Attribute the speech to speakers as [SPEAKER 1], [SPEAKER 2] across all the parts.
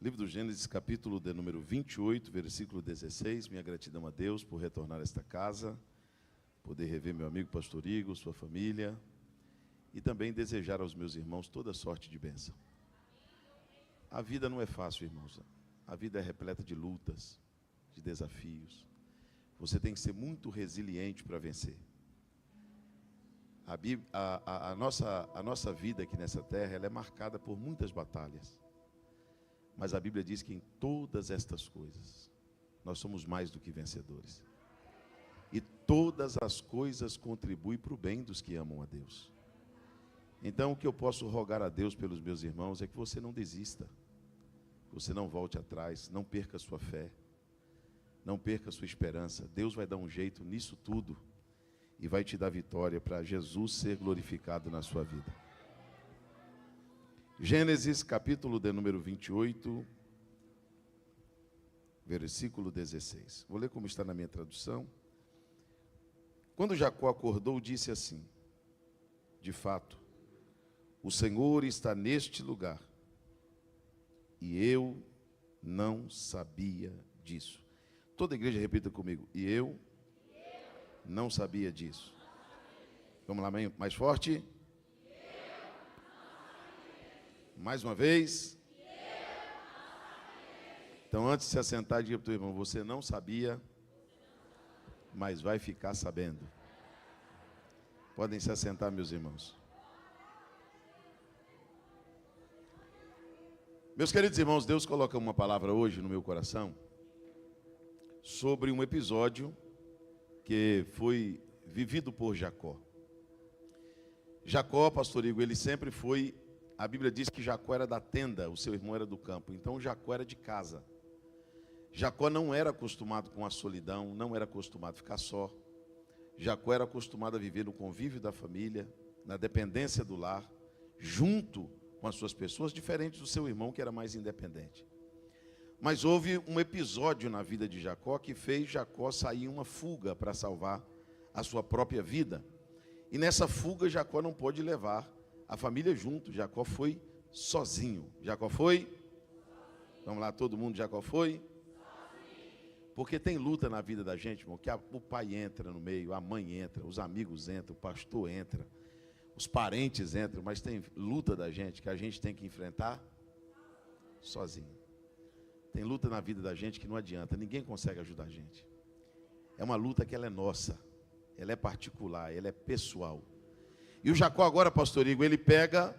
[SPEAKER 1] Livro do Gênesis, capítulo de número 28, versículo 16. Minha gratidão a Deus por retornar a esta casa, poder rever meu amigo pastor Igor, sua família, e também desejar aos meus irmãos toda sorte de bênção. A vida não é fácil, irmãos. A vida é repleta de lutas, de desafios. Você tem que ser muito resiliente para vencer. A nossa vida aqui nessa terra, ela é marcada por muitas batalhas. Mas a Bíblia diz que em todas estas coisas, nós somos mais do que vencedores. E todas as coisas contribuem para o bem dos que amam a Deus. Então, o que eu posso rogar a Deus pelos meus irmãos é que você não desista. Você não volte atrás, não perca a sua fé. Não perca a sua esperança. Deus vai dar um jeito nisso tudo. E vai te dar vitória para Jesus ser glorificado na sua vida. Gênesis, capítulo de número 28, versículo 16. Vou ler como está na minha tradução. Quando Jacó acordou, disse assim: de fato, o Senhor está neste lugar, e eu não sabia disso. Toda a igreja repita comigo: e eu não sabia disso. Vamos lá, mais forte. Mais uma vez. Então, antes de se assentar, diga para o teu irmão: você não sabia, mas vai ficar sabendo. Podem se assentar, meus irmãos. Meus queridos irmãos, Deus coloca uma palavra hoje no meu coração sobre um episódio que foi vivido por Jacó. Jacó, pastor Igor, ele sempre foi... A Bíblia diz que Jacó era da tenda, o seu irmão era do campo. Então Jacó era de casa. Jacó não era acostumado com a solidão, não era acostumado a ficar só. Jacó era acostumado a viver no convívio da família, na dependência do lar, junto com as suas pessoas, diferente do seu irmão que era mais independente. Mas houve um episódio na vida de Jacó que fez Jacó sair em uma fuga para salvar a sua própria vida. E nessa fuga Jacó não pôde levar a família junto. Jacó foi sozinho. Jacó foi? Vamos lá, todo mundo, Jacó foi? Porque tem luta na vida da gente, irmão, que o pai entra no meio, a mãe entra, os amigos entram, o pastor entra, os parentes entram, mas tem luta da gente que a gente tem que enfrentar sozinho. Tem luta na vida da gente que não adianta, ninguém consegue ajudar a gente. É uma luta que ela é nossa, ela é particular, ela é pessoal. E o Jacó agora, pastor Igor, ele pega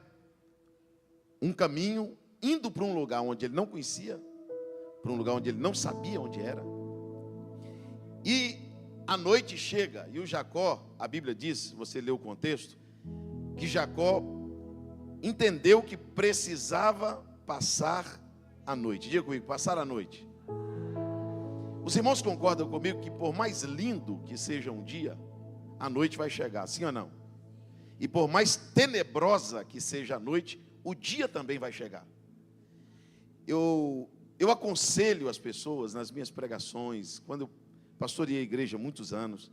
[SPEAKER 1] um caminho, indo para um lugar onde ele não conhecia, para um lugar onde ele não sabia onde era. E a noite chega, e o Jacó, a Bíblia diz, você lê o contexto, que Jacó entendeu que precisava passar a noite. Diga comigo, passar a noite. Os irmãos concordam comigo que por mais lindo que seja um dia, a noite vai chegar, sim ou não? E por mais tenebrosa que seja a noite, o dia também vai chegar. Eu aconselho as pessoas nas minhas pregações, quando eu pastoreei a igreja há muitos anos,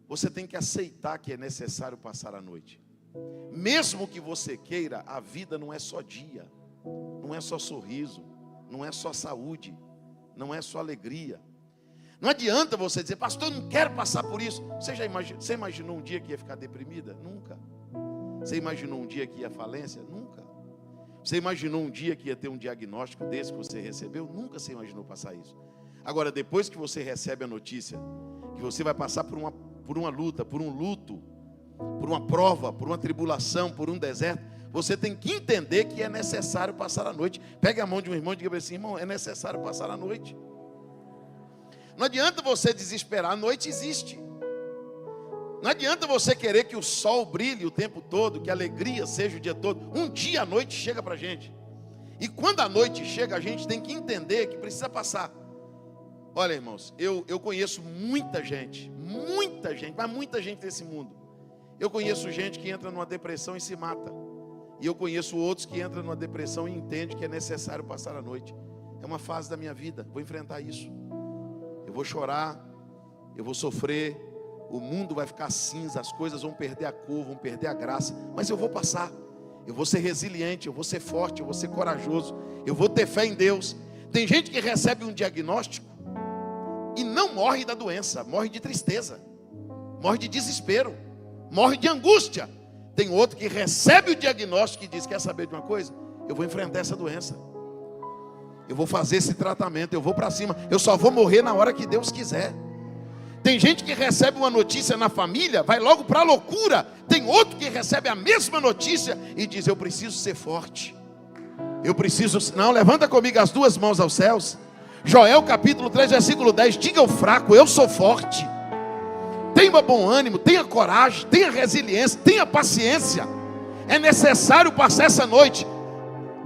[SPEAKER 1] você tem que aceitar que é necessário passar a noite. Mesmo que você queira, a vida não é só dia, não é só sorriso, não é só saúde, não é só alegria. Não adianta você dizer: pastor, eu não quero passar por isso. Você imaginou um dia que ia ficar deprimida? Nunca. Você imaginou um dia que ia à falência? Nunca. Você imaginou um dia que ia ter um diagnóstico desse que você recebeu? Nunca você imaginou passar isso. Agora, depois que você recebe a notícia que você vai passar por uma luta, por um luto, por uma prova, por uma tribulação, por um deserto, você tem que entender que é necessário passar a noite. Pegue a mão de um irmão e diga assim: irmão, é necessário passar a noite. Não adianta você desesperar, a noite existe. Não adianta você querer que o sol brilhe o tempo todo, que a alegria seja o dia todo. Um dia a noite chega para a gente. E quando a noite chega, a gente tem que entender que precisa passar. Olha, irmãos, eu conheço muita gente, mas muita gente nesse mundo. Eu conheço gente que entra numa depressão e se mata. E eu conheço outros que entram numa depressão e entendem que é necessário passar a noite. É uma fase da minha vida, vou enfrentar isso. Eu vou chorar, eu vou sofrer, o mundo vai ficar cinza, as coisas vão perder a cor, vão perder a graça, mas eu vou passar. eu vou ser resiliente, eu vou ser forte, eu vou ser corajoso, eu vou ter fé em Deus. Tem gente que recebe um diagnóstico e não morre da doença, morre de tristeza, morre de desespero, morre de angústia. Tem outro que recebe o diagnóstico e diz: quer saber de uma coisa? Eu vou enfrentar essa doença, eu vou fazer esse tratamento, eu vou para cima, eu só vou morrer na hora que Deus quiser. Tem gente que recebe uma notícia na família, vai logo para a loucura. Tem outro que recebe a mesma notícia e diz: eu preciso ser forte, eu preciso... Não, levanta comigo as duas mãos aos céus. Joel capítulo 3 versículo 10, diga ao fraco: eu sou forte. Tenha bom ânimo, tenha coragem, tenha resiliência, tenha paciência. É necessário passar essa noite.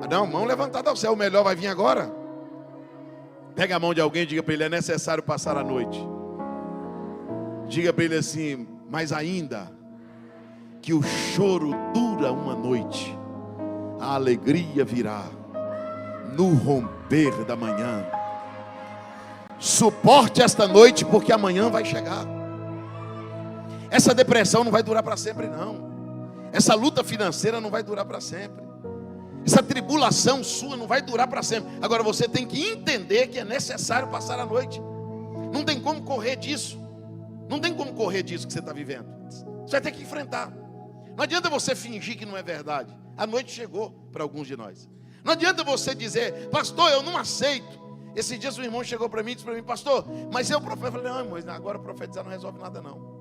[SPEAKER 1] Não, mão levantada ao céu, o melhor vai vir agora. Pega a mão de alguém e diga para ele: é necessário passar a noite. Diga para ele assim: mas ainda que o choro dura uma noite, a alegria virá no romper da manhã. Suporte esta noite, porque amanhã vai chegar. Essa depressão não vai durar para sempre, não. Essa luta financeira não vai durar para sempre. Essa tribulação sua não vai durar para sempre. Agora você tem que entender que é necessário passar a noite. Não tem como correr disso. Não tem como correr disso que você está vivendo. Você vai ter que enfrentar. Não adianta você fingir que não é verdade. A noite chegou para alguns de nós. Não adianta você dizer: pastor, eu não aceito. Esses dias um irmão chegou para mim e disse para mim: pastor, mas eu profetizo. Eu falei: não, irmão, agora profetizar não resolve nada não.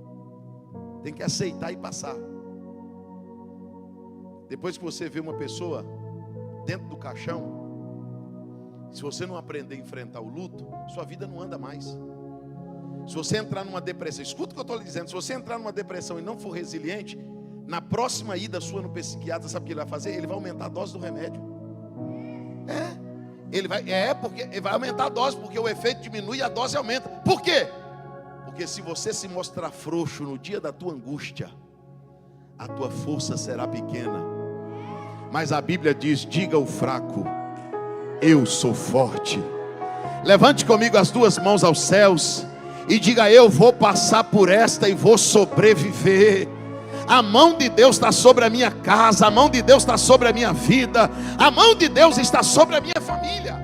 [SPEAKER 1] Tem que aceitar e passar. Depois que você vê uma pessoa dentro do caixão, se você não aprender a enfrentar o luto, sua vida não anda mais. Se você entrar numa depressão, escuta o que eu estou lhe dizendo: se você entrar numa depressão e não for resiliente, na próxima ida sua no psiquiatra, sabe o que ele vai fazer? Ele vai aumentar a dose do remédio. Porque ele vai aumentar a dose, porque o efeito diminui e a dose aumenta. Por quê? Porque se você se mostrar frouxo no dia da tua angústia, a tua força será pequena. Mas a Bíblia diz: diga ao fraco: eu sou forte. Levante comigo as duas mãos aos céus e diga: eu vou passar por esta e vou sobreviver. A mão de Deus está sobre a minha casa, a mão de Deus está sobre a minha vida, a mão de Deus está sobre a minha família.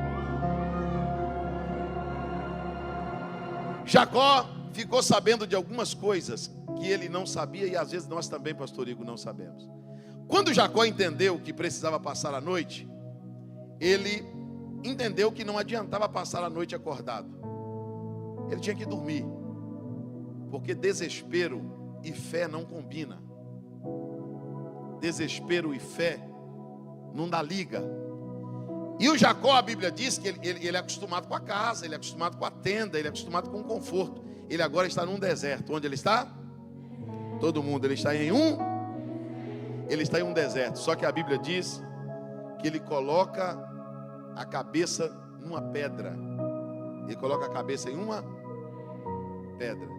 [SPEAKER 1] Jacó ficou sabendo de algumas coisas que ele não sabia, e às vezes nós também, pastor Igor, não sabemos. Quando Jacó entendeu que precisava passar a noite, ele entendeu que não adiantava passar a noite acordado. Ele tinha que dormir, porque desespero e fé não combinam. Desespero e fé não dá liga. E o Jacó, a Bíblia diz que ele é acostumado com a casa, ele é acostumado com a tenda, ele é acostumado com o conforto. Ele agora está num deserto. Onde ele está? Todo mundo, ele está em um deserto. Só que a Bíblia diz que ele coloca a cabeça numa pedra. Ele coloca a cabeça em uma pedra.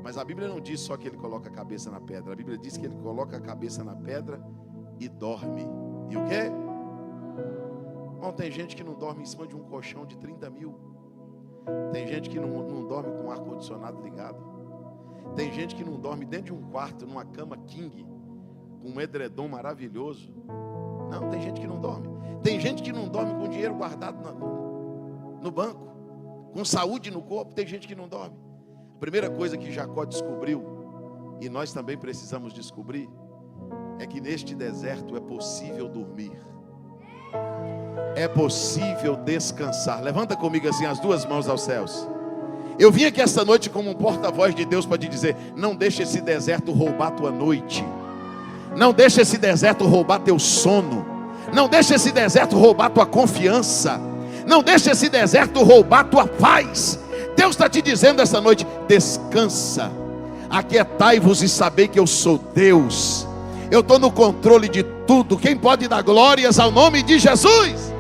[SPEAKER 1] Mas a Bíblia não diz só que ele coloca a cabeça na pedra. A Bíblia diz que ele coloca a cabeça na pedra e dorme. E o quê? Bom, tem gente que não dorme em cima de um colchão de 30 mil. Tem gente que não dorme com o ar-condicionado ligado. Tem gente que não dorme dentro de um quarto, numa cama king, com um edredom maravilhoso. Não, tem gente que não dorme. Tem gente que não dorme com dinheiro guardado no banco, com saúde no corpo. Tem gente que não dorme. A primeira coisa que Jacó descobriu, e nós também precisamos descobrir, é que neste deserto é possível dormir. É possível descansar. Levanta comigo assim as duas mãos aos céus. Eu vim aqui esta noite como um porta-voz de Deus para te dizer: não deixe esse deserto roubar tua noite. Não deixe esse deserto roubar teu sono. Não deixe esse deserto roubar tua confiança. Não deixe esse deserto roubar tua paz. Deus está te dizendo esta noite: descansa, aquietai-vos e sabei que eu sou Deus. Eu estou no controle de tudo. Quem pode dar glórias ao nome de Jesus?